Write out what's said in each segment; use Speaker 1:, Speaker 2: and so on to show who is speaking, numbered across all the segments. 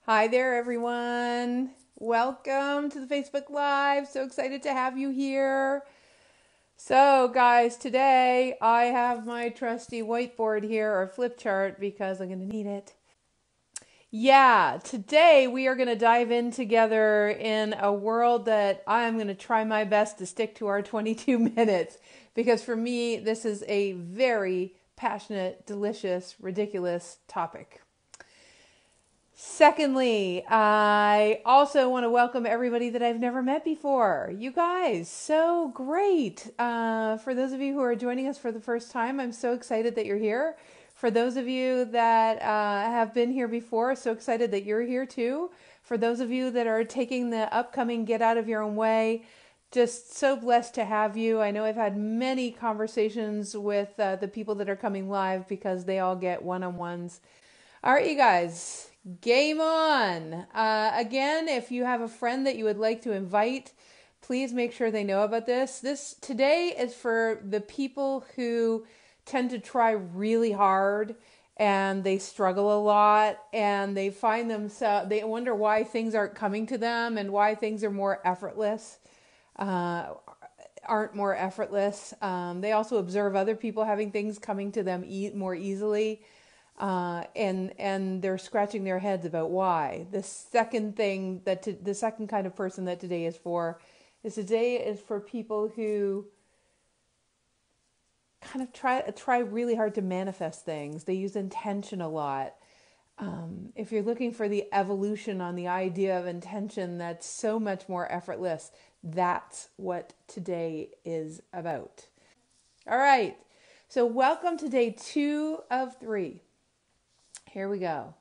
Speaker 1: Hi there, everyone. Welcome to the Facebook Live. So excited to have you here. So, guys, today I have my trusty whiteboard here, or flip chart, because I'm going to need it. Yeah, today we are going to dive in together in a world that I'm going to try my best to stick to our 22 minutes, because for me, this is a very passionate, delicious, ridiculous topic. Secondly, I also want to welcome everybody that I've never met before. You guys, so great. For those of you who are joining us for the first time, I'm so excited that you're here. For those of you that have been here before, so excited that you're here too. For those of you that are taking the upcoming Get Out of Your Own Way, just so blessed to have you. I know I've had many conversations with the people that are coming live because they all get one-on-ones. All right, you guys, game on. Again, if you have a friend that you would like to invite, please make sure they know about this. This today is for the people who tend to try really hard and they struggle a lot and they find themselves, they wonder why things aren't coming to them and why things are more effortless. Aren't more effortless. They also observe other people having things coming to them more easily. And they're scratching their heads about why. The second kind of person that today is for people who kind of try really hard to manifest things. They use intention a lot. If you're looking for the evolution on the idea of intention, that's so much more effortless. That's what today is about. All right. So welcome to day 2 of 3. Here we go.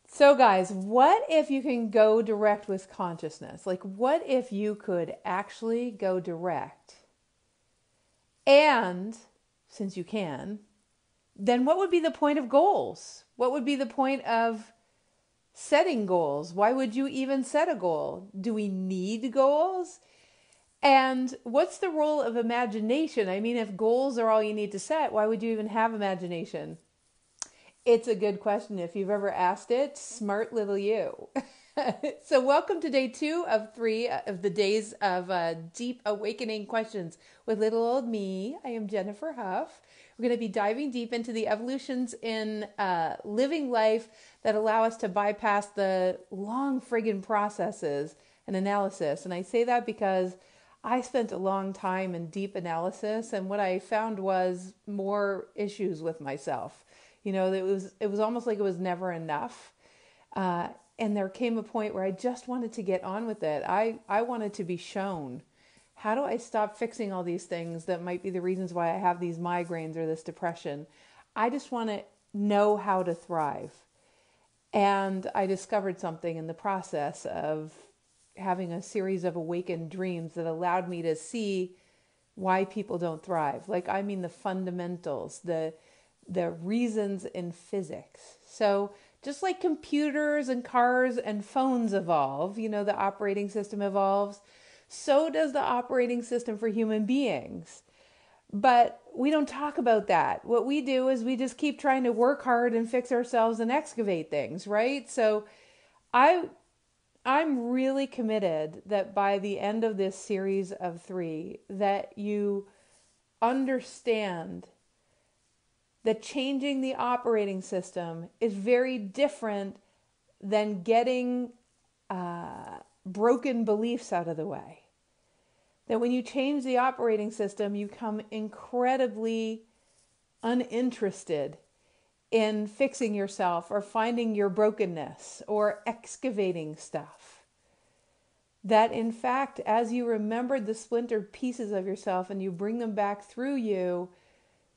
Speaker 1: So guys, what if you can go direct with consciousness? Like, what if you could actually go direct? And since you can, then what would be the point of goals? What would be the point of setting goals? Why would you even set a goal? Do we need goals? And what's the role of imagination? I mean, if goals are all you need to set, why would you even have imagination? It's a good question. If you've ever asked it, smart little you. So welcome to day 2 of 3 of the days of deep awakening questions with little old me. I am Jennifer Hough. We're going to be diving deep into the evolutions in living life that allow us to bypass the long friggin' processes and analysis. And I say that because I spent a long time in deep analysis, and what I found was more issues with myself. You know, it was almost like it was never enough. And there came a point where I just wanted to get on with it. I wanted to be shown. How do I stop fixing all these things that might be the reasons why I have these migraines or this depression? I just want to know how to thrive. And I discovered something in the process of having a series of awakened dreams that allowed me to see why people don't thrive. Like, I mean, the fundamentals, the reasons in physics. So just like computers and cars and phones evolve, you know, the operating system evolves, so does the operating system for human beings. But we don't talk about that. What we do is we just keep trying to work hard and fix ourselves and excavate things, right? So I'm really committed that by the end of this series of 3, that you understand that changing the operating system is very different than getting broken beliefs out of the way. That when you change the operating system, you become incredibly uninterested in fixing yourself or finding your brokenness or excavating stuff. That in fact, as you remember the splintered pieces of yourself and you bring them back through you,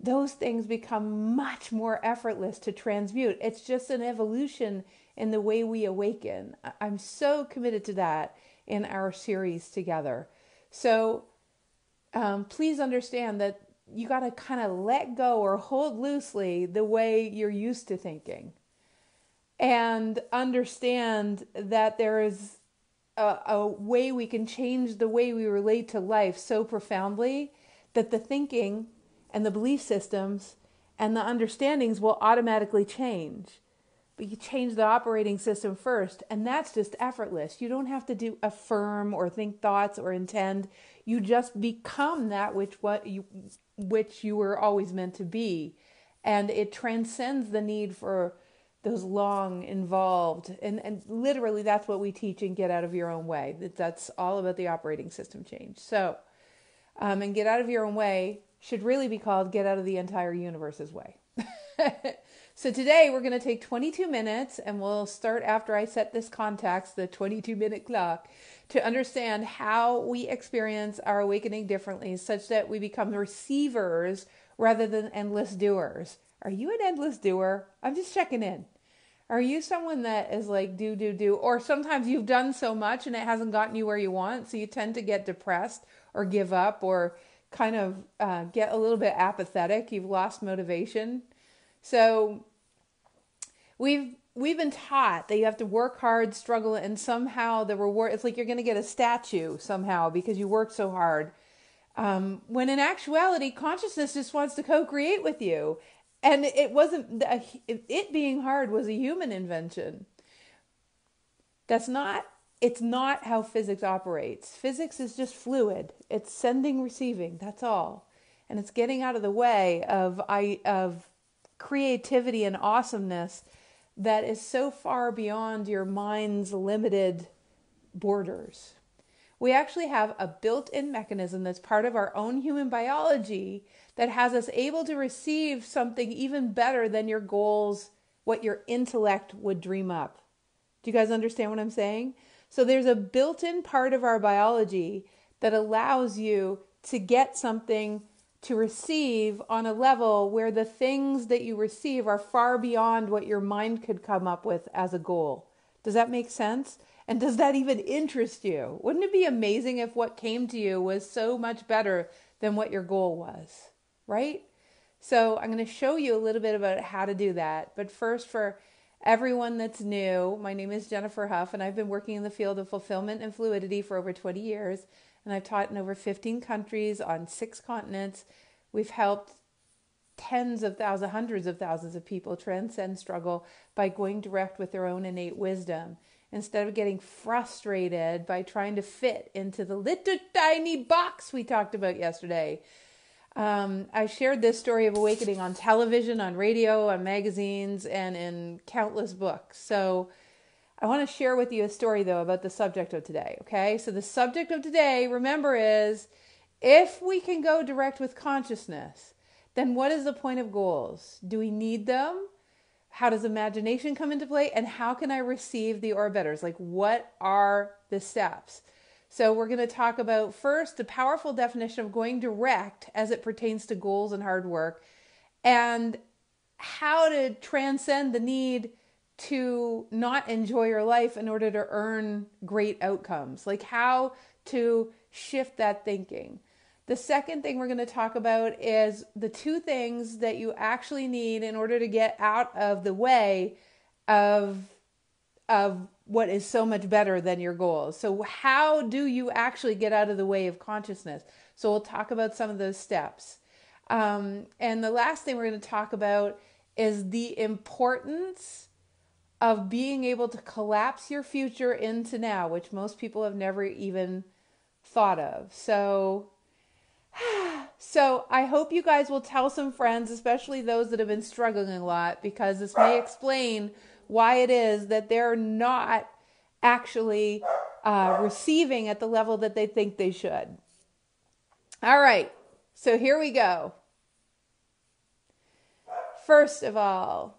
Speaker 1: those things become much more effortless to transmute. It's just an evolution in the way we awaken. I'm so committed to that in our series together. So please understand that you got to kind of let go or hold loosely the way you're used to thinking. And understand that there is a way we can change the way we relate to life so profoundly that the thinking and the belief systems and the understandings will automatically change. but you change the operating system first, and that's just effortless. You don't have to affirm or think thoughts or intend. You just become that which you were always meant to be, and it transcends the need for those long, involved, and literally that's what we teach in Get Out of Your Own Way. That's all about the operating system change. So, and Get Out of Your Own Way should really be called Get Out of the Entire Universe's Way. So today we're going to take 22 minutes, and we'll start after I set this context, the 22-minute clock, to understand how we experience our awakening differently such that we become receivers rather than endless doers. Are you an endless doer? I'm just checking in. Are you someone that is like do? Or sometimes you've done so much and it hasn't gotten you where you want, so you tend to get depressed or give up or kind of get a little bit apathetic. You've lost motivation. So we've been taught that you have to work hard, struggle, and somehow the reward, it's like you're going to get a statue somehow because you worked so hard. When in actuality, consciousness just wants to co-create with you. And it wasn't, it being hard was a human invention. It's not how physics operates. Physics is just fluid. It's sending, receiving, that's all. And it's getting out of the way of creativity and awesomeness that is so far beyond your mind's limited borders. We actually have a built-in mechanism that's part of our own human biology that has us able to receive something even better than your goals, what your intellect would dream up. Do you guys understand what I'm saying? So there's a built-in part of our biology that allows you to get something to receive on a level where the things that you receive are far beyond what your mind could come up with as a goal. Does that make sense? And does that even interest you? Wouldn't it be amazing if what came to you was so much better than what your goal was, right? So I'm going to show you a little bit about how to do that. But first, for everyone that's new, my name is Jennifer Hough, and I've been working in the field of fulfillment and fluidity for over 20 years. And I've taught in over 15 countries on 6 continents. We've helped tens of thousands, hundreds of thousands of people transcend struggle by going direct with their own innate wisdom, instead of getting frustrated by trying to fit into the little tiny box we talked about yesterday. I shared this story of awakening on television, on radio, on magazines, and in countless books. So I want to share with you a story, though, about the subject of today, okay? So the subject of today, remember, is if we can go direct with consciousness, then what is the point of goals? Do we need them? How does imagination come into play? And how can I receive the orbiters? Like, what are the steps? So we're going to talk about, first, the powerful definition of going direct as it pertains to goals and hard work, and how to transcend the need to not enjoy your life in order to earn great outcomes, like how to shift that thinking. The second thing we're going to talk about is the 2 things that you actually need in order to get out of the way of what is so much better than your goals. So how do you actually get out of the way of consciousness? So we'll talk about some of those steps. And the last thing we're going to talk about is the importance of being able to collapse your future into now, which most people have never even thought of. So I hope you guys will tell some friends, especially those that have been struggling a lot, because this may explain why it is that they're not actually receiving at the level that they think they should. All right, so here we go. First of all,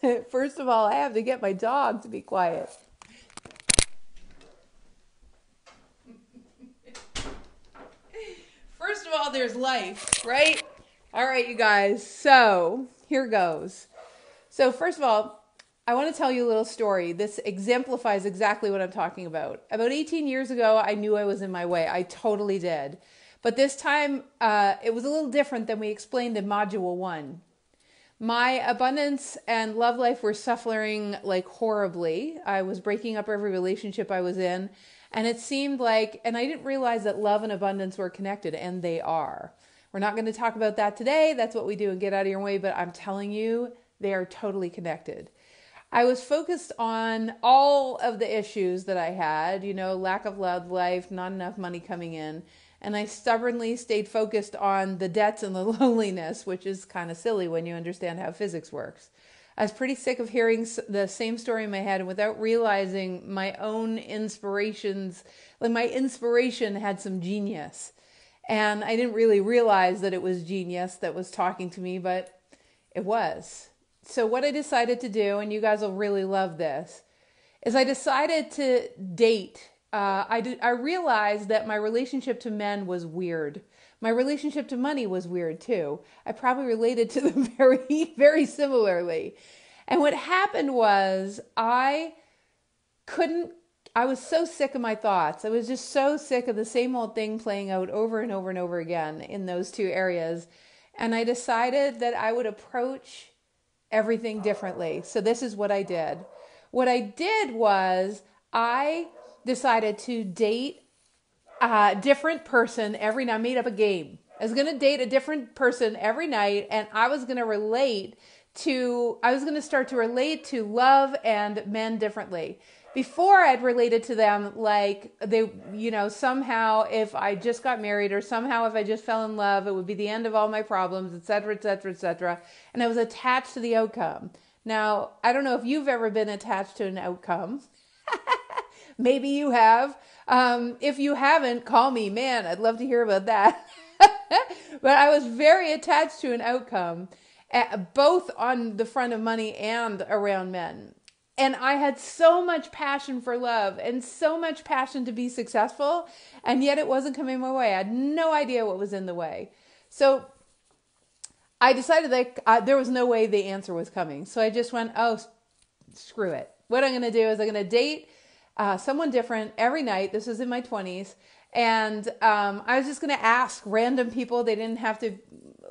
Speaker 1: I have to get my dog to be quiet. First of all, there's life, right? All right, you guys. So here goes. So first of all, I want to tell you a little story. This exemplifies exactly what I'm talking about. About 18 years ago, I knew I was in my way. I totally did. But this time, it was a little different than we explained in Module 1. My abundance and love life were suffering like horribly. I was breaking up every relationship I was in. And it seemed like, and I didn't realize that love and abundance were connected, and they are. We're not going to talk about that today. That's what we do and Get Out of Your Way. But I'm telling you, They are totally connected. I was focused on all of the issues that I had, lack of love life, not enough money coming in. And I stubbornly stayed focused on the debts and the loneliness, which is kind of silly when you understand how physics works. I was pretty sick of hearing the same story in my head, and without realizing my own inspirations, like my inspiration had some genius. And I didn't really realize that it was genius that was talking to me, but it was. So what I decided to do, and you guys will really love this, is I decided to date. I realized that my relationship to men was weird. My relationship to money was weird too. I probably related to them very, very similarly. And what happened was I was so sick of my thoughts. I was just so sick of the same old thing playing out over and over and over again in those two areas. And I decided that I would approach everything differently. So this is what I did. What I did was I decided to date a different person every night. I made up a game. I was going to date a different person every night, and I was going to start to relate to love and men differently. Before I'd related to them like they, somehow if I just got married or somehow if I just fell in love, it would be the end of all my problems, et cetera, et cetera, et cetera. And I was attached to the outcome. Now, I don't know if you've ever been attached to an outcome. Maybe you have. If you haven't, call me. Man, I'd love to hear about that. But I was very attached to an outcome, both on the front of money and around men. And I had so much passion for love and so much passion to be successful, and yet it wasn't coming my way. I had no idea what was in the way. So I decided that there was no way the answer was coming. So I just went, oh, screw it. What I'm going to do is I'm going to date someone different every night. This was in my 20s. And I was just going to ask random people. They didn't have to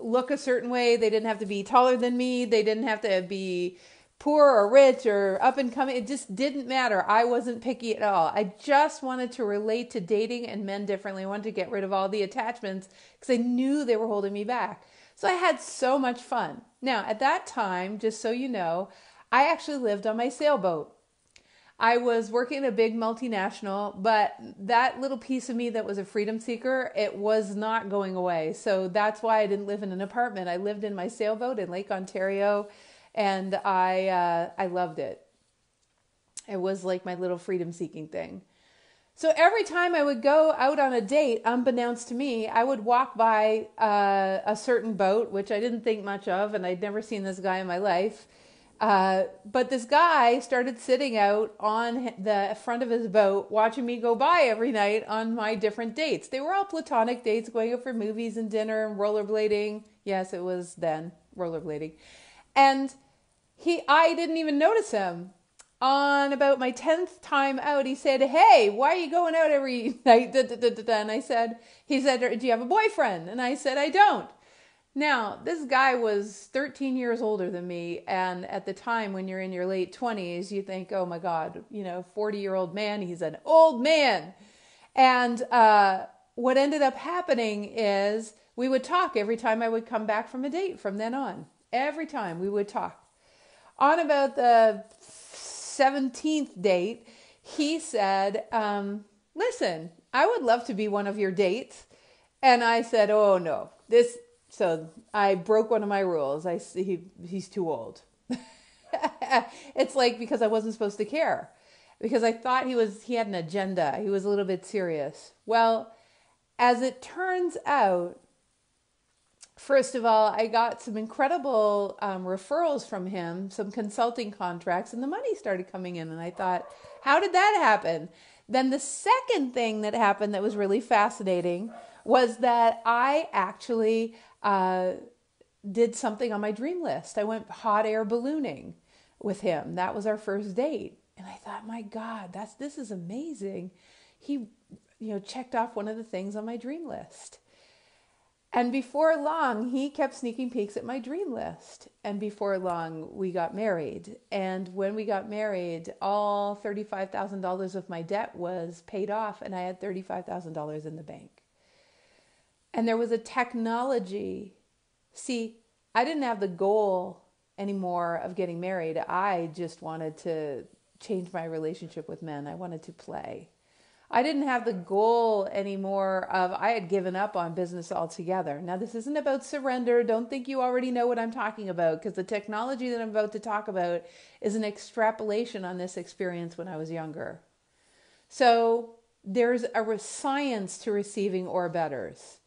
Speaker 1: look a certain way. They didn't have to be taller than me. They didn't have to be poor or rich or up and coming. It just didn't matter. I wasn't picky at all. I just wanted to relate to dating and men differently. I wanted to get rid of all the attachments because I knew they were holding me back. So I had so much fun. Now, at that time, just so you know, I actually lived on my sailboat. I was working at a big multinational, but that little piece of me that was a freedom seeker, it was not going away. So that's why I didn't live in an apartment. I lived in my sailboat in Lake Ontario, and I loved it. It was like my little freedom seeking thing. So every time I would go out on a date, unbeknownst to me, I would walk by a certain boat, which I didn't think much of, and I'd never seen this guy in my life. But this guy started sitting out on the front of his boat, watching me go by every night on my different dates. They were all platonic dates, going out for movies and dinner and rollerblading. Yes, it was then rollerblading. And I didn't even notice him. On about my 10th time out, he said, "Hey, why are you going out every night?" And he said, "Do you have a boyfriend?" And I said, "I don't." Now, this guy was 13 years older than me. And at the time, when you're in your late 20s, you think, oh my God, 40-year-old man, he's an old man. And what ended up happening is we would talk every time I would come back from a date from then on. Every time we would talk. On about the 17th date, he said, "Listen, I would love to be one of your dates." And I said, "Oh no, So I broke one of my rules. He's too old. It's like because I wasn't supposed to care, because I thought he had an agenda. He was a little bit serious. Well, as it turns out, first of all, I got some incredible referrals from him, some consulting contracts, and the money started coming in. And I thought, how did that happen? Then the second thing that happened that was really fascinating was that I actually did something on my dream list. I went hot air ballooning with him. That was our first date. And I thought, my God, this is amazing. He, checked off one of the things on my dream list. And before long, he kept sneaking peeks at my dream list. And before long, we got married. And when we got married, all $35,000 of my debt was paid off, and I had $35,000 in the bank. And there was a technology. See, I didn't have the goal anymore of getting married. I just wanted to change my relationship with men. I wanted to play. I didn't have the goal anymore of, I had given up on business altogether. Now, this isn't about surrender. Don't think you already know what I'm talking about, because the technology that I'm about to talk about is an extrapolation on this experience when I was younger. So there's a science to receiving or betters.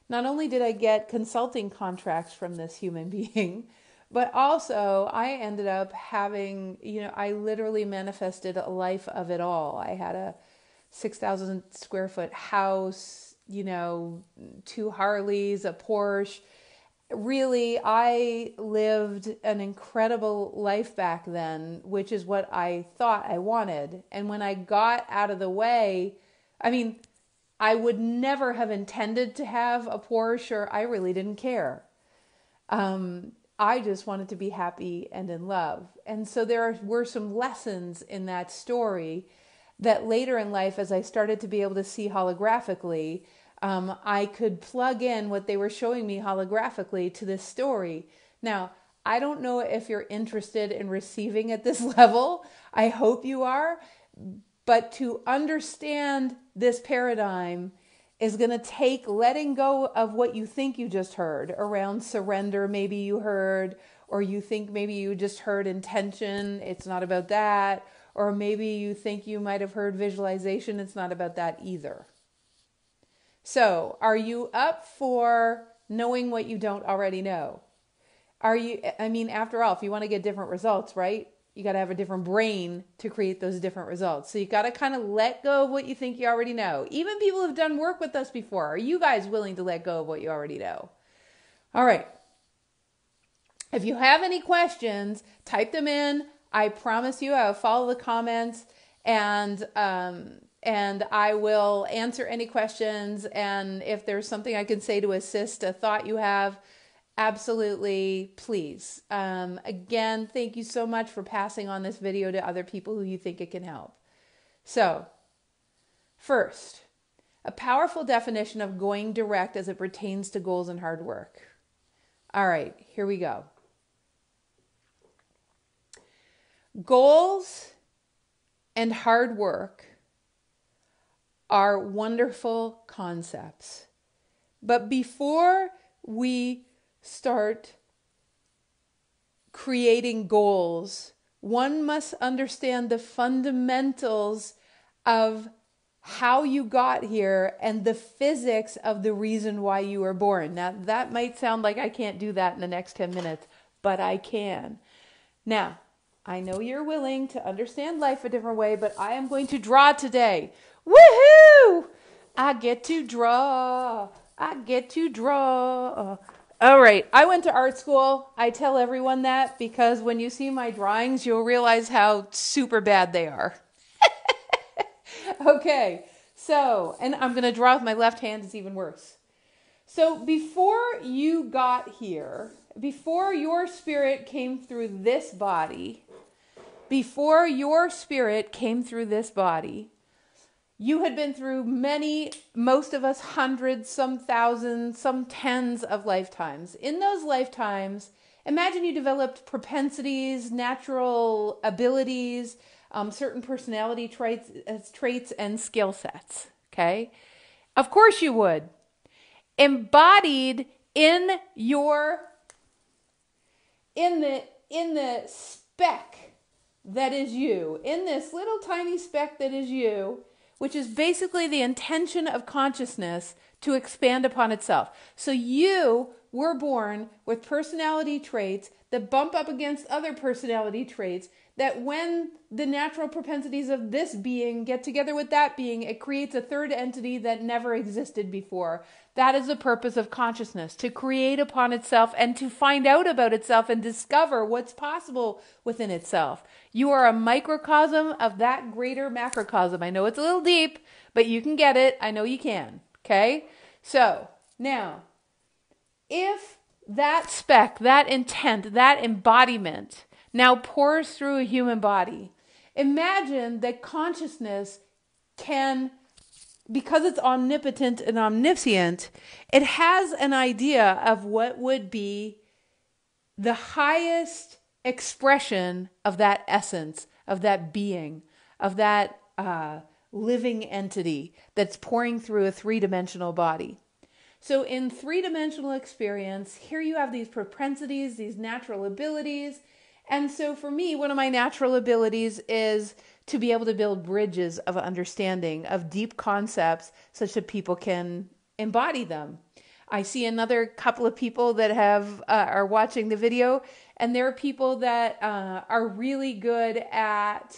Speaker 1: Not only did I get consulting contracts from this human being, but also I ended up having, I literally manifested a life of it all. I had a 6,000 square foot house, 2 Harleys, a Porsche. Really, I lived an incredible life back then, which is what I thought I wanted. And when I got out of the way, I would never have intended to have a Porsche, or I really didn't care. I just wanted to be happy and in love. And so there were some lessons in that story that later in life, as I started to be able to see holographically, I could plug in what they were showing me holographically to this story. Now, I don't know if you're interested in receiving at this level. I hope you are. But to understand this paradigm is going to take letting go of what you think you just heard around surrender. Maybe you heard, or you think maybe you just heard intention. It's not about that. Or maybe you think you might have heard visualization. It's not about that either. So, are you up for knowing what you don't already know? After all, if you want to get different results, right? You got to have a different brain to create those different results. So you got to kind of let go of what you think you already know. Even people who've done work with us before, are you guys willing to let go of what you already know? All right. If you have any questions, type them in. I promise you I'll follow the comments, and I will answer any questions. And if there's something I can say to assist a thought you have, absolutely, please. Again, thank you so much for passing on this video to other people who you think it can help. So, first, a powerful definition of going direct as it pertains to goals and hard work. All right, here we go. Goals and hard work are wonderful concepts. But before we start creating goals, one must understand the fundamentals of how you got here and the physics of the reason why you were born. Now, that might sound like I can't do that in the next 10 minutes, but I can. Now, I know you're willing to understand life a different way, but I am going to draw today. Woohoo! I get to draw. All right. I went to art school. I tell everyone that because when you see my drawings, you'll realize how super bad they are. Okay. So, and I'm going to draw with my left hand. It's even worse. So before you got here, before your spirit came through this body, you had been through many, most of us hundreds, some thousands, some tens of lifetimes. In those lifetimes, imagine you developed propensities, natural abilities, certain personality traits and skill sets. Okay? Of course you would. Embodied in the speck that is you, in this little tiny speck that is you, which is basically the intention of consciousness to expand upon itself. So you were born with personality traits that bump up against other personality traits, that when the natural propensities of this being get together with that being, it creates a third entity that never existed before. That is the purpose of consciousness, to create upon itself and to find out about itself and discover what's possible within itself. You are a microcosm of that greater macrocosm. I know it's a little deep, but you can get it. I know you can. Okay? So, now, if that speck, that intent, that embodiment now pours through a human body, imagine that consciousness can, because it's omnipotent and omniscient, it has an idea of what would be the highest expression of that essence, of that being, of that living entity that's pouring through a three-dimensional body. So in three-dimensional experience, here you have these propensities, these natural abilities. And so for me, one of my natural abilities is to be able to build bridges of understanding of deep concepts such that people can embody them. I see another couple of people that are watching the video, and there are people that are really good at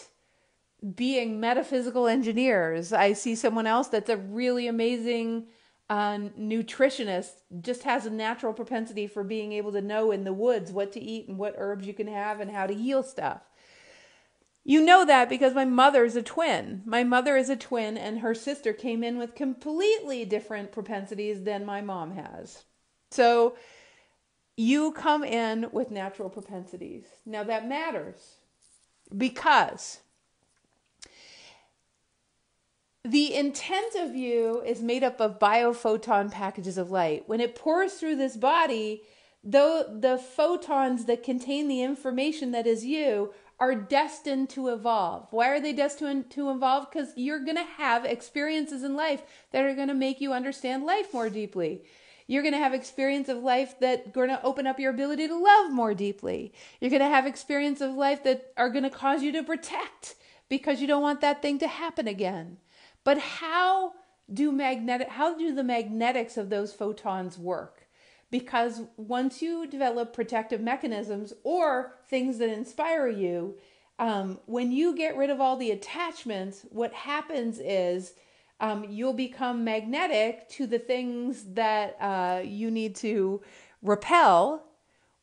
Speaker 1: being metaphysical engineers. I see someone else that's a really amazing nutritionist, just has a natural propensity for being able to know in the woods what to eat and what herbs you can have and how to heal stuff. You know that because my mother is a twin. My mother is a twin, and her sister came in with completely different propensities than my mom has. So you come in with natural propensities. Now that matters because the intent of you is made up of biophoton packages of light. When it pours through this body, the photons that contain the information that is you are destined to evolve. Why are they destined to evolve? Because you're going to have experiences in life that are going to make you understand life more deeply. You're going to have experience of life that are going to open up your ability to love more deeply. You're going to have experience of life that are going to cause you to protect because you don't want that thing to happen again. But how do the magnetics of those photons work? Because once you develop protective mechanisms or things that inspire you, when you get rid of all the attachments, what happens is you'll become magnetic to the things that you need to repel,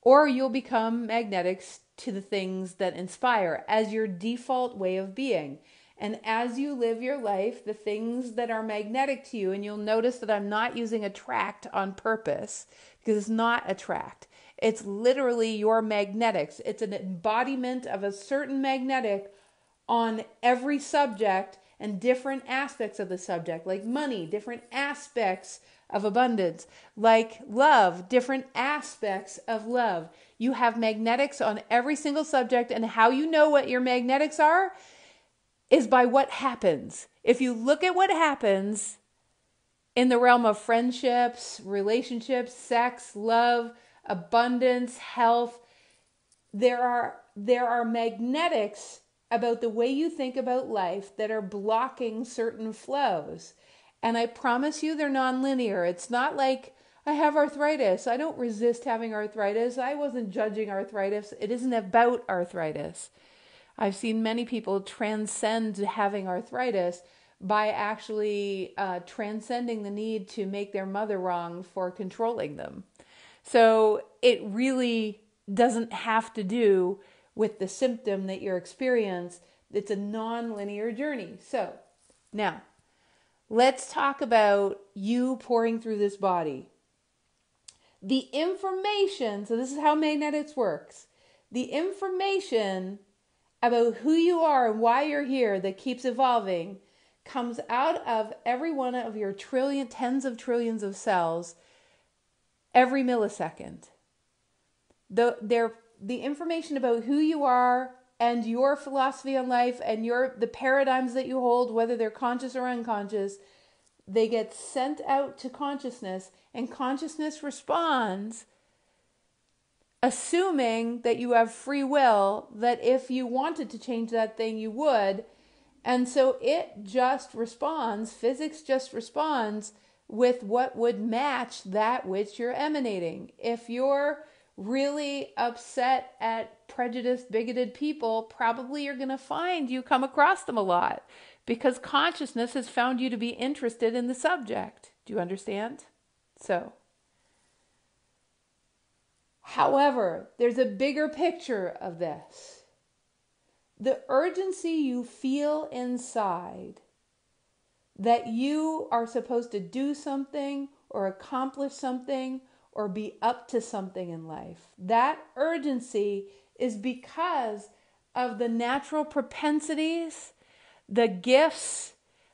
Speaker 1: or you'll become magnetic to the things that inspire as your default way of being. And as you live your life, the things that are magnetic to you, and you'll notice that I'm not using attract on purpose because it's not attract. It's literally your magnetics. It's an embodiment of a certain magnetic on every subject and different aspects of the subject, like money, different aspects of abundance, like love, different aspects of love. You have magnetics on every single subject, and how you know what your magnetics are is by what happens. If you look at what happens in the realm of friendships, relationships, sex, love, abundance, health, there are magnetics about the way you think about life that are blocking certain flows. And I promise you they're nonlinear. It's not like I have arthritis. I don't resist having arthritis. I wasn't judging arthritis. It isn't about arthritis. I've seen many people transcend having arthritis by actually transcending the need to make their mother wrong for controlling them. So it really doesn't have to do with the symptom that you're experiencing. It's a non-linear journey. So now let's talk about you pouring through this body. The information, so this is how magnetics works. The information about who you are and why you're here that keeps evolving comes out of every one of your tens of trillions of cells every millisecond. The information about who you are and your philosophy on life and the paradigms that you hold, whether they're conscious or unconscious, they get sent out to consciousness, and consciousness responds, assuming that you have free will, that if you wanted to change that thing, you would. And so it just responds, physics just responds with what would match that which you're emanating. If you're really upset at prejudiced, bigoted people, probably you're going to find you come across them a lot because consciousness has found you to be interested in the subject. Do you understand? So, however, there's a bigger picture of this. The urgency you feel inside that you are supposed to do something or accomplish something or be up to something in life. That urgency is because of the natural propensities, the gifts,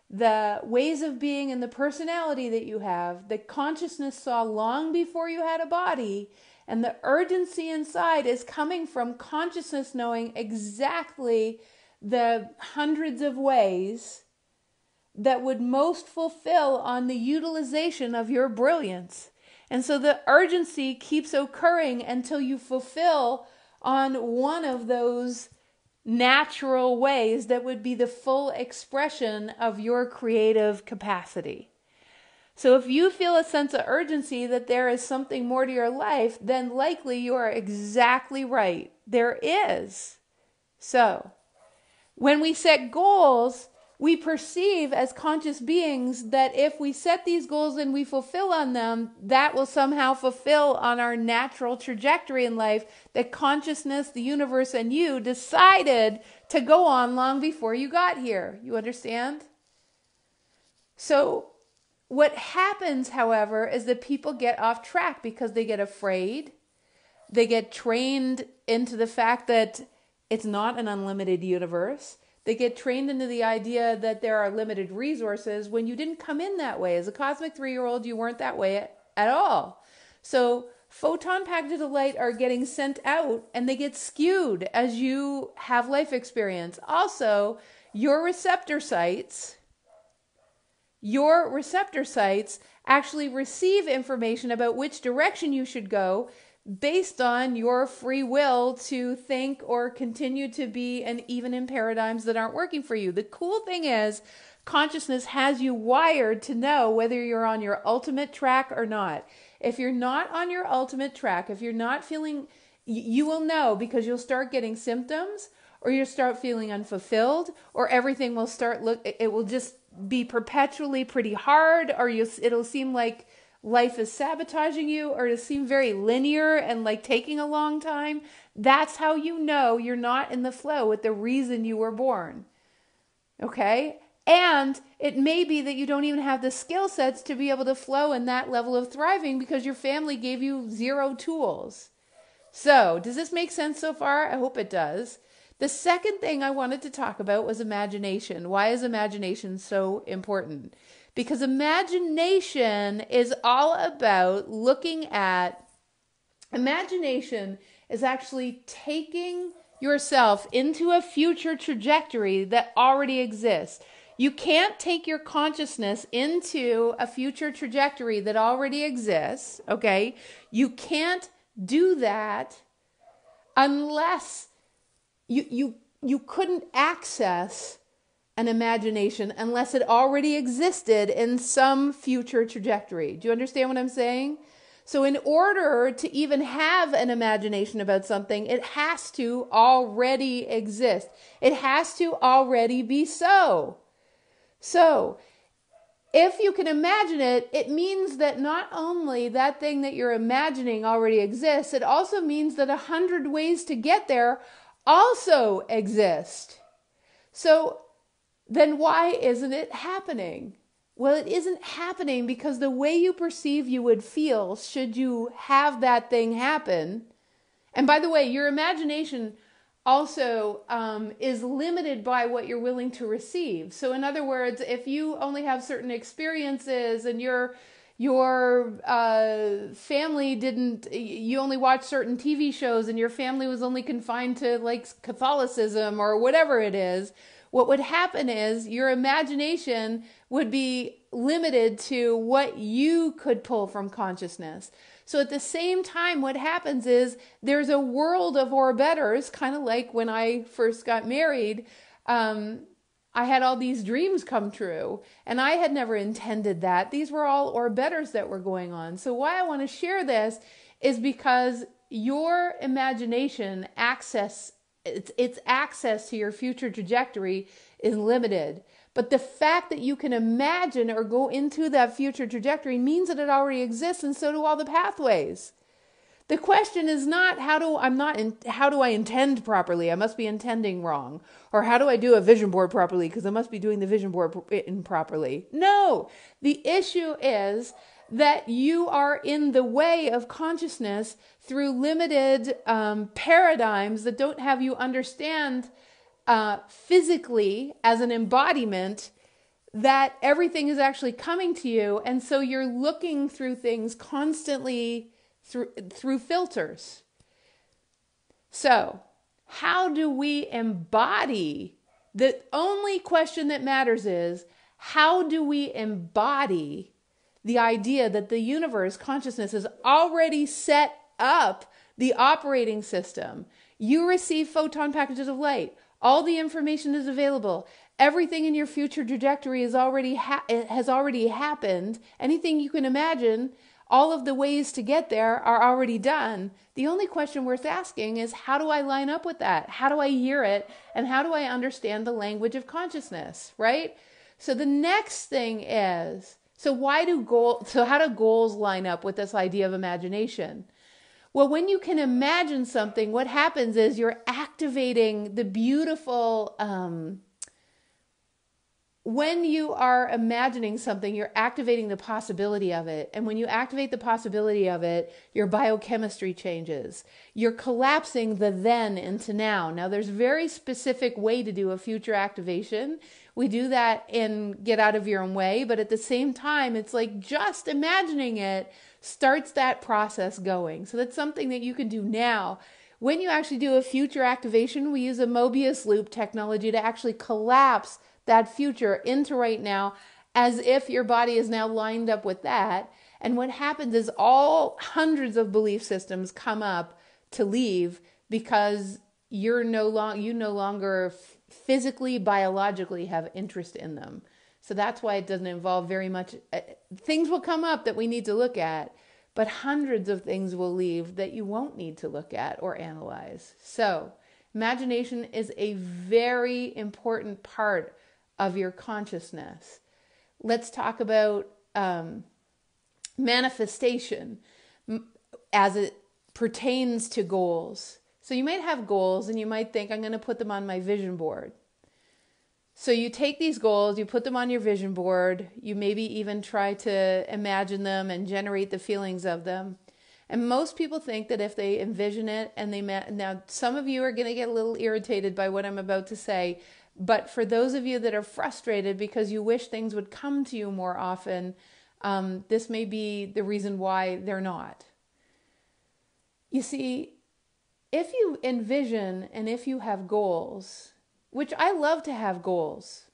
Speaker 1: the ways of being, and the personality that you have, that consciousness saw long before you had a body, And the urgency inside is coming from consciousness knowing exactly the hundreds of ways that would most fulfill on the utilization of your brilliance. And so the urgency keeps occurring until you fulfill on one of those natural ways that would be the full expression of your creative capacity. So if you feel a sense of urgency that there is something more to your life, then likely you are exactly right. There is. So when we set goals, we perceive as conscious beings that if we set these goals and we fulfill on them, that will somehow fulfill on our natural trajectory in life that consciousness, the universe, and you decided to go on long before you got here. You understand? So what happens, however, is that people get off track because they get afraid. They get trained into the fact that it's not an unlimited universe. They get trained into the idea that there are limited resources when you didn't come in that way. As a cosmic 3-year-old, you weren't that way at all. So photon packages of light are getting sent out and they get skewed as you have life experience. Also, your receptor sites actually receive information about which direction you should go based on your free will to think or continue to be, and even in paradigms that aren't working for you. The cool thing is consciousness has you wired to know whether you're on your ultimate track or not. If you're not on your ultimate track, if you're not feeling, you will know because you'll start getting symptoms, or you'll start feeling unfulfilled, or everything will it will just be perpetually pretty hard, or it'll seem like life is sabotaging you, or it'll seem very linear and like taking a long time. That's how you know you're not in the flow with the reason you were born. Okay? And it may be that you don't even have the skill sets to be able to flow in that level of thriving because your family gave you 0 tools. So, does this make sense so far? I hope it does. The second thing I wanted to talk about was imagination. Why is imagination so important? Because imagination is all about imagination is actually taking yourself into a future trajectory that already exists. You can't take your consciousness into a future trajectory that already exists, okay? You can't do that unless you couldn't access an imagination unless it already existed in some future trajectory. Do you understand what I'm saying? So in order to even have an imagination about something, it has to already exist. It has to already be so. So if you can imagine it, it means that not only that thing that you're imagining already exists, it also means that 100 ways to get there also exist. So then why isn't it happening? Well, it isn't happening because the way you perceive you would feel should you have that thing happen. And by the way, your imagination also is limited by what you're willing to receive. So in other words, if you only have certain experiences and your family you only watch certain TV shows and your family was only confined to like Catholicism or whatever it is, what would happen is your imagination would be limited to what you could pull from consciousness. So at the same time, what happens is there's a world of or betters, kind of like when I first got married. I had all these dreams come true, and I had never intended that. These were all or betters that were going on. So why I want to share this is because your imagination its access to your future trajectory is limited. But the fact that you can imagine or go into that future trajectory means that it already exists, and so do all the pathways. The question is not how do I intend properly? I must be intending wrong. Or how do I do a vision board properly? Because I must be doing the vision board improperly. No, the issue is that you are in the way of consciousness through limited paradigms that don't have you understand physically as an embodiment that everything is actually coming to you. And so you're looking through things constantly through filters. So, how do we embody? The only question that matters is, how do we embody the idea that the universe, consciousness, has already set up the operating system? You receive photon packages of light. All the information is available. Everything in your future trajectory has already happened. Anything you can imagine, all of the ways to get there are already done. The only question worth asking is, how do I line up with that? How do I hear it? And how do I understand the language of consciousness, right? So the next thing is, so how do goals line up with this idea of imagination? Well, when you can imagine something, what happens is you're activating the beautiful, when you are imagining something, you're activating the possibility of it. And when you activate the possibility of it, your biochemistry changes. You're collapsing the then into now. Now, there's a very specific way to do a future activation. We do that in Get Out of Your Own Way, but at the same time, it's like just imagining it starts that process going. So that's something that you can do now. When you actually do a future activation, we use a Mobius loop technology to actually collapse that future into right now, as if your body is now lined up with that. And what happens is all hundreds of belief systems come up to leave because you no longer physically, biologically have interest in them. So that's why it doesn't involve very much. Things will come up that we need to look at, but hundreds of things will leave that you won't need to look at or analyze. So imagination is a very important part of your consciousness. Let's talk about manifestation as it pertains to goals. So you might have goals and you might think, I'm going to put them on my vision board. So you take these goals, you put them on your vision board, you maybe even try to imagine them and generate the feelings of them. And most people think that if they envision it and now some of you are going to get a little irritated by what I'm about to say, but for those of you that are frustrated because you wish things would come to you more often, this may be the reason why they're not. You see, if you envision and if you have goals, which I love to have goals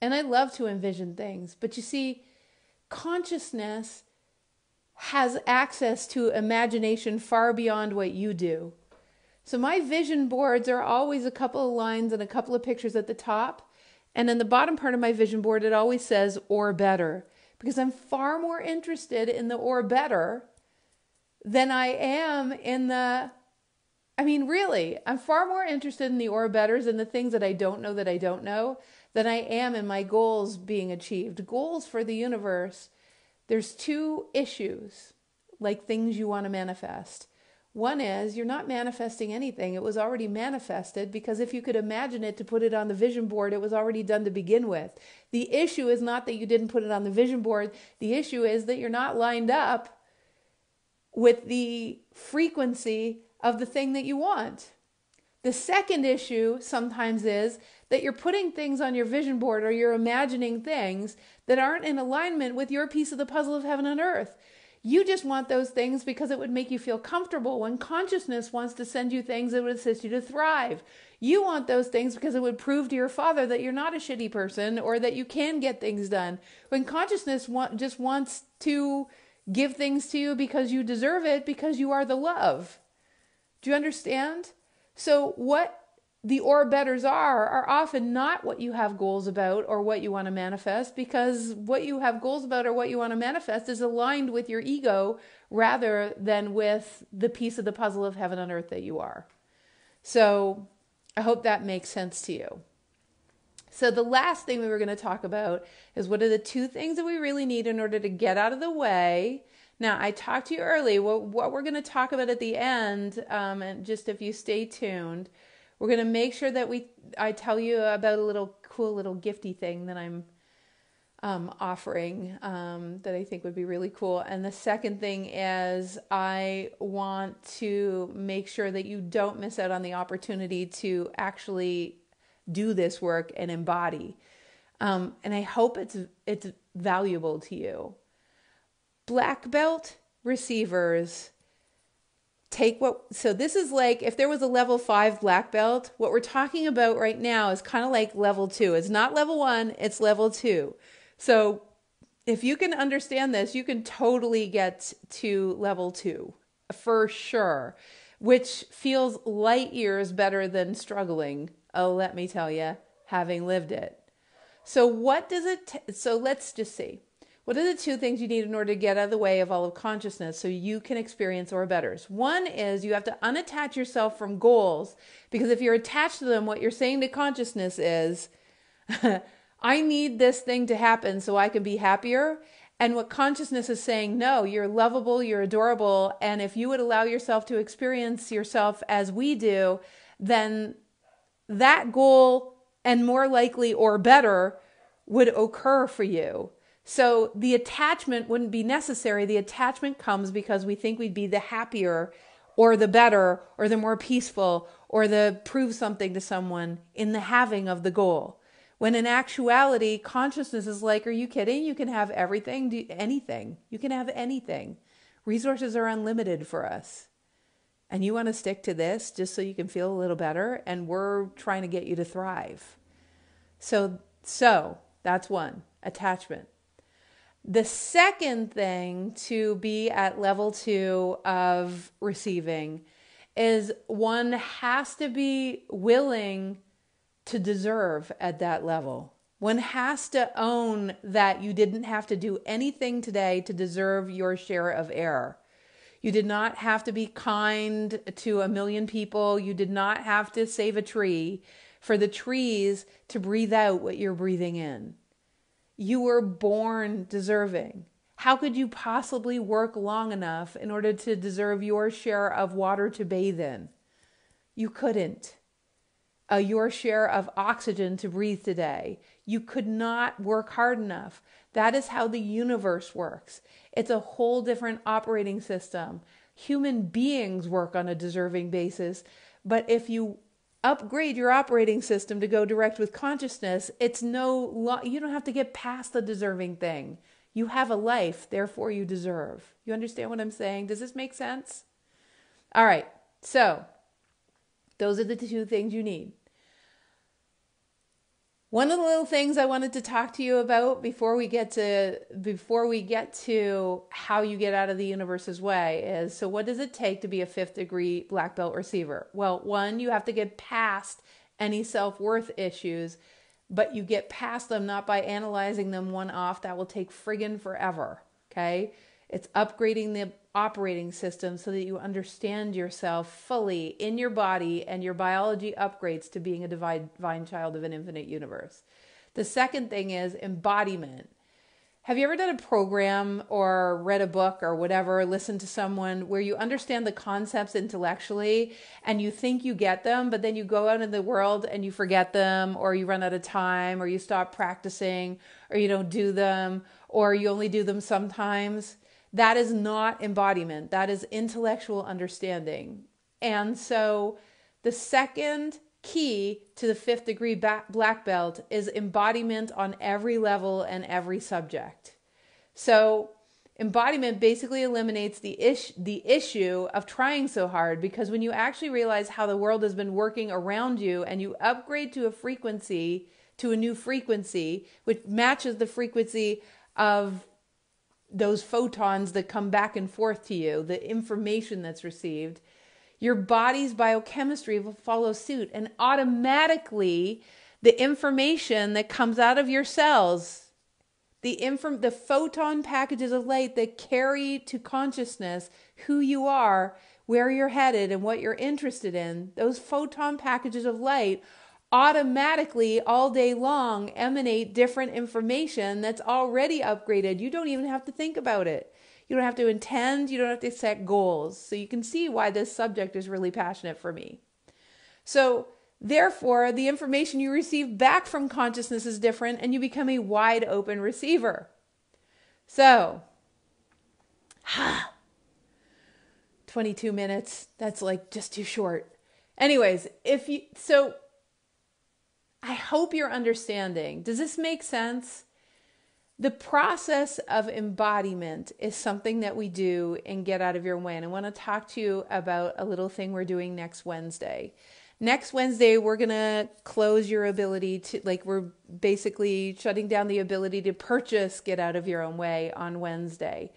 Speaker 1: and I love to envision things, but you see, consciousness has access to imagination far beyond what you do. So my vision boards are always a couple of lines and a couple of pictures at the top. And in the bottom part of my vision board, it always says, or better. Because I'm far more interested in the or better than I am in really, I'm far more interested in the or betters and the things that I don't know than I am in my goals being achieved. Goals for the universe, there's two issues, like things you want to manifest. One is you're not manifesting anything. It was already manifested because if you could imagine it to put it on the vision board, it was already done to begin with. The issue is not that you didn't put it on the vision board. The issue is that you're not lined up with the frequency of the thing that you want. The second issue sometimes is that you're putting things on your vision board or you're imagining things that aren't in alignment with your piece of the puzzle of heaven and earth. You just want those things because it would make you feel comfortable when consciousness wants to send you things that would assist you to thrive. You want those things because it would prove to your father that you're not a shitty person or that you can get things done. When consciousness just wants to give things to you because you deserve it, because you are the love. Do you understand? So what the or betters are often not what you have goals about or what you want to manifest, because what you have goals about or what you want to manifest is aligned with your ego rather than with the piece of the puzzle of heaven and earth that you are. So I hope that makes sense to you. So the last thing we were going to talk about is what are the two things that we really need in order to get out of the way. Now, I talked to you earlier, what we're going to talk about at the end, and just if you stay tuned, we're going to make sure that I tell you about a cool little gifty thing that I'm offering that I think would be really cool. And the second thing is I want to make sure that you don't miss out on the opportunity to actually do this work and embody. And I hope it's valuable to you. Black belt receivers so this is like if there was a level 5 black belt, what we're talking about right now is kind of like level 2. It's not level 1, it's level 2. So if you can understand this, you can totally get to level 2 for sure, which feels light years better than struggling. Oh, let me tell you, having lived it. So so let's just see. What are the 2 things you need in order to get out of the way of all of consciousness so you can experience or betters? One is you have to unattach yourself from goals, because if you're attached to them, what you're saying to consciousness is, I need this thing to happen so I can be happier. And what consciousness is saying, no, you're lovable, you're adorable. And if you would allow yourself to experience yourself as we do, then that goal, and more likely or better, would occur for you. So the attachment wouldn't be necessary. The attachment comes because we think we'd be the happier or the better or the more peaceful or the prove something to someone in the having of the goal. When in actuality, consciousness is like, are you kidding? You can have everything, anything. You can have anything. Resources are unlimited for us. And you want to stick to this just so you can feel a little better, and we're trying to get you to thrive. So that's one, attachment. The second thing to be at level 2 of receiving is one has to be willing to deserve at that level. One has to own that you didn't have to do anything today to deserve your share of air. You did not have to be kind to 1 million people. You did not have to save a tree for the trees to breathe out what you're breathing in. You were born deserving. How could you possibly work long enough in order to deserve your share of water to bathe in? You couldn't. Your share of oxygen to breathe today. You could not work hard enough. That is how the universe works. It's a whole different operating system. Human beings work on a deserving basis, but if you upgrade your operating system to go direct with consciousness, you don't have to get past the deserving thing. You have a life, therefore you deserve. You understand what I'm saying? Does this make sense? All right, so those are the 2 things you need. One of the little things I wanted to talk to you about before we get to how you get out of the universe's way is, so what does it take to be a 5th degree black belt receiver? Well, one, you have to get past any self-worth issues, but you get past them not by analyzing them one off. That will take friggin' forever, okay? It's upgrading the operating system so that you understand yourself fully in your body and your biology upgrades to being a divine child of an infinite universe. The second thing is embodiment. Have you ever done a program or read a book or whatever, listened to someone where you understand the concepts intellectually and you think you get them, but then you go out in the world and you forget them, or you run out of time, or you stop practicing, or you don't do them, or you only do them sometimes? That is not embodiment. That is intellectual understanding. And so the second key to the 5th degree black belt is embodiment on every level and every subject. So embodiment basically eliminates the issue of trying so hard, because when you actually realize how the world has been working around you and you upgrade to a new frequency, which matches the frequency of those photons that come back and forth to you, the information that's received, your body's biochemistry will follow suit, and automatically the information that comes out of your cells, the photon packages of light that carry to consciousness who you are, where you're headed, and what you're interested in, those photon packages of light automatically all day long emanate different information that's already upgraded. You don't even have to think about it. You don't have to intend. You don't have to set goals. So you can see why this subject is really passionate for me. So therefore, the information you receive back from consciousness is different, and you become a wide open receiver. So, 22 minutes, that's like just too short. Anyways, I hope you're understanding. Does this make sense? The process of embodiment is something that we do and Get Out of Your Way. And I want to talk to you about a little thing we're doing next Wednesday. Next Wednesday, we're going to close your ability to, we're basically shutting down the ability to purchase Get Out of Your Own Way on Wednesday.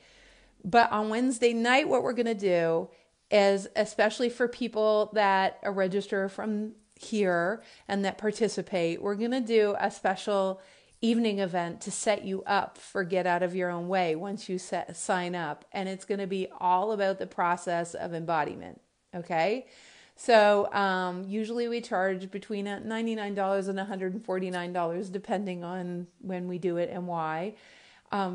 Speaker 1: But on Wednesday night, what we're going to do is, especially for people that register from here and that participate, we're going to do a special evening event to set you up for Get Out of Your Own Way once you sign up. And it's going to be all about the process of embodiment. Okay. So usually we charge between $99 and $149, depending on when we do it and why,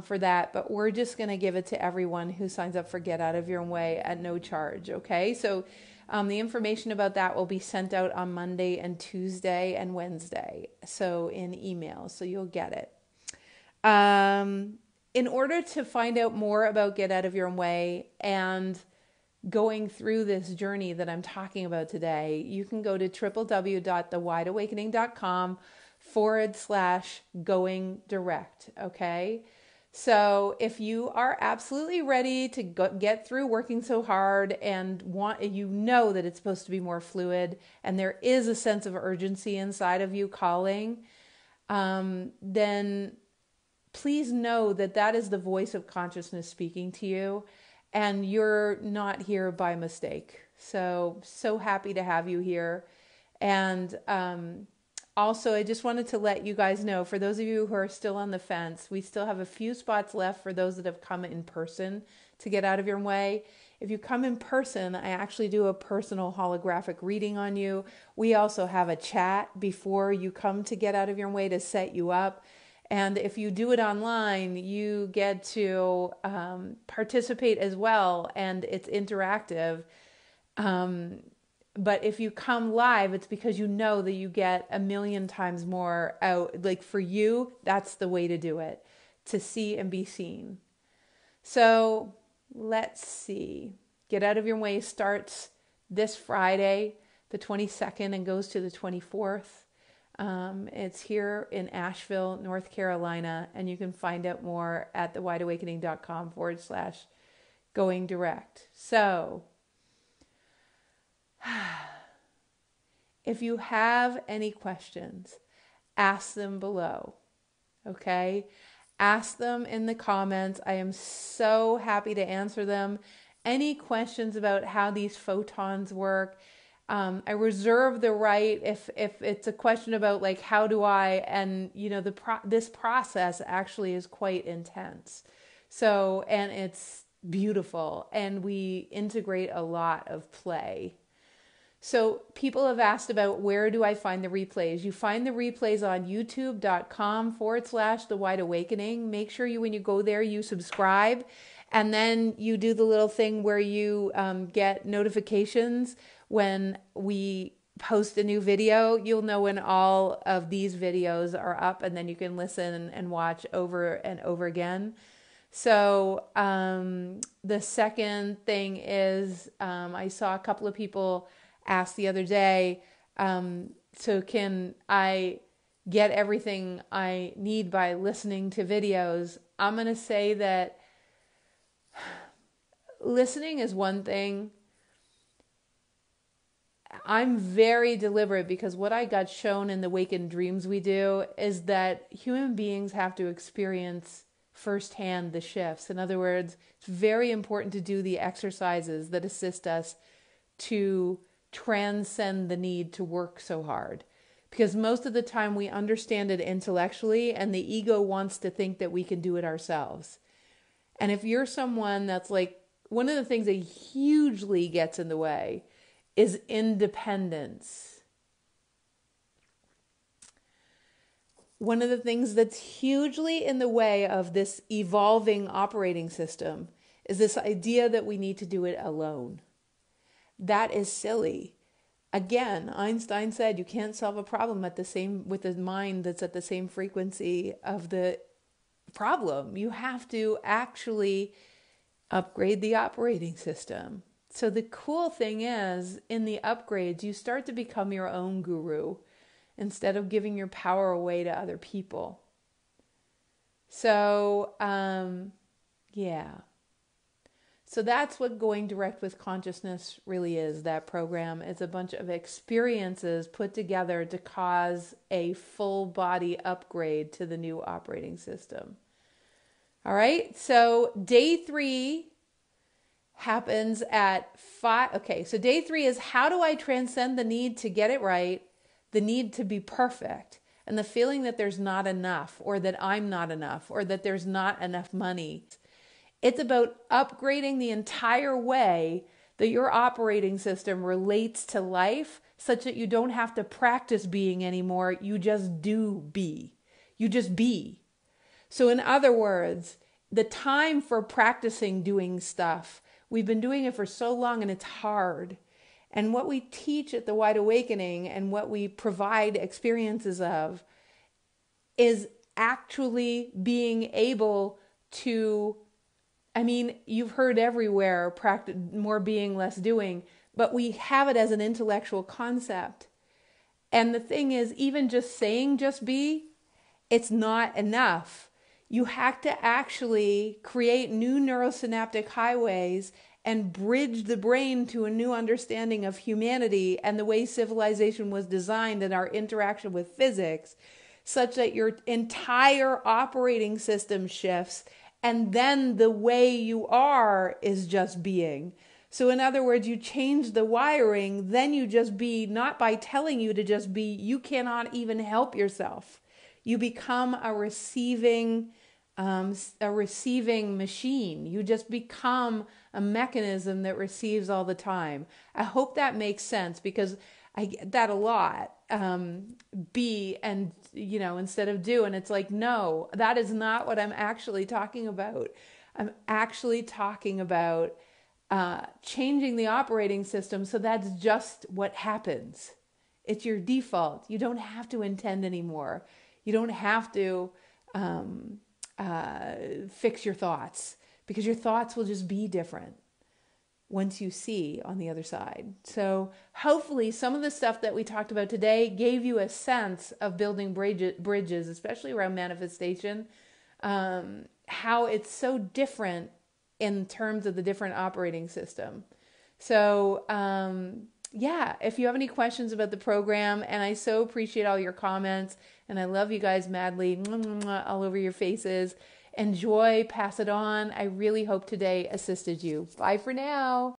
Speaker 1: for that. But we're just going to give it to everyone who signs up for Get Out of Your Own Way at no charge. Okay. So the information about that will be sent out on Monday and Tuesday and Wednesday. So in email, so you'll get it. In order to find out more about Get Out of Your Own Way and going through this journey that I'm talking about today, you can go to www.thewideawakening.com/going direct. Okay. So if you are absolutely ready to get through working so hard and you know that it's supposed to be more fluid and there is a sense of urgency inside of you calling, then please know that that is the voice of consciousness speaking to you, and you're not here by mistake. So happy to have you here. And also, I just wanted to let you guys know, for those of you who are still on the fence, we still have a few spots left for those that have come in person to Get Out of Your Way. If you come in person, I actually do a personal holographic reading on you. We also have a chat before you come to Get Out of Your Way to set you up. And if you do it online, you get to participate as well, and it's interactive. But if you come live, it's because you know that you get a million times more out. Like for you, that's the way to do it, to see and be seen. So let's see. Get Out of Your Way starts this Friday, the 22nd, and goes to the 24th. It's here in Asheville, North Carolina, and you can find out more at thewideawakening.com/going direct. So if you have any questions, ask them below, okay? Ask them in the comments. I am so happy to answer them. Any questions about how these photons work, I reserve the right if it's a question about like how do I, and you know this process actually is quite intense. So, and it's beautiful, and we integrate a lot of play. So people have asked about where do I find the replays. You find the replays on youtube.com/The Wide Awakening. Make sure when you go there, you subscribe, and then you do the little thing where you get notifications when we post a new video. You'll know when all of these videos are up, and then you can listen and watch over and over again. So the second thing is I saw a couple of people asked the other day, so can I get everything I need by listening to videos? I'm going to say that listening is one thing. I'm very deliberate because what I got shown in the Awakened Dreams we do is that human beings have to experience firsthand the shifts. In other words, it's very important to do the exercises that assist us to transcend the need to work so hard, because most of the time we understand it intellectually and the ego wants to think that we can do it ourselves. And if you're someone that's like, one of the things that hugely gets in the way is independence. One of the things that's hugely in the way of this evolving operating system is this idea that we need to do it alone. That is silly. Again, Einstein said you can't solve a problem with a mind that's at the same frequency of the problem. You have to actually upgrade the operating system. So the cool thing is, in the upgrades, you start to become your own guru instead of giving your power away to other people. So, yeah. So that's what Going Direct with Consciousness really is. That program is a bunch of experiences put together to cause a full body upgrade to the new operating system. All right. So day 3 happens at 5. Okay. So day 3 is, how do I transcend the need to get it right, the need to be perfect, and the feeling that there's not enough, or that I'm not enough, or that there's not enough money. It's about upgrading the entire way that your operating system relates to life, such that you don't have to practice being anymore. You just do be. You just be. So in other words, the time for practicing doing stuff, we've been doing it for so long and it's hard. And what we teach at the Wide Awakening and what we provide experiences of is actually being able to, you've heard everywhere, practice more being, less doing, but we have it as an intellectual concept. And the thing is, even just saying just be, it's not enough. You have to actually create new neurosynaptic highways and bridge the brain to a new understanding of humanity and the way civilization was designed and our interaction with physics, such that your entire operating system shifts, and then the way you are is just being. So in other words, you change the wiring, then you just be, not by telling you to just be, you cannot even help yourself. You become a receiving machine. You just become a mechanism that receives all the time. I hope that makes sense, because I get that a lot. Be and, instead of do. And it's like, no, that is not what I'm actually talking about. I'm actually talking about changing the operating system so that's just what happens. It's your default. You don't have to intend anymore. You don't have to fix your thoughts, because your thoughts will just be different once you see on the other side. So hopefully some of the stuff that we talked about today gave you a sense of building bridges, especially around manifestation, how it's so different in terms of the different operating system. So yeah, if you have any questions about the program, and I so appreciate all your comments, and I love you guys madly, all over your faces. Enjoy, pass it on. I really hope today assisted you. Bye for now.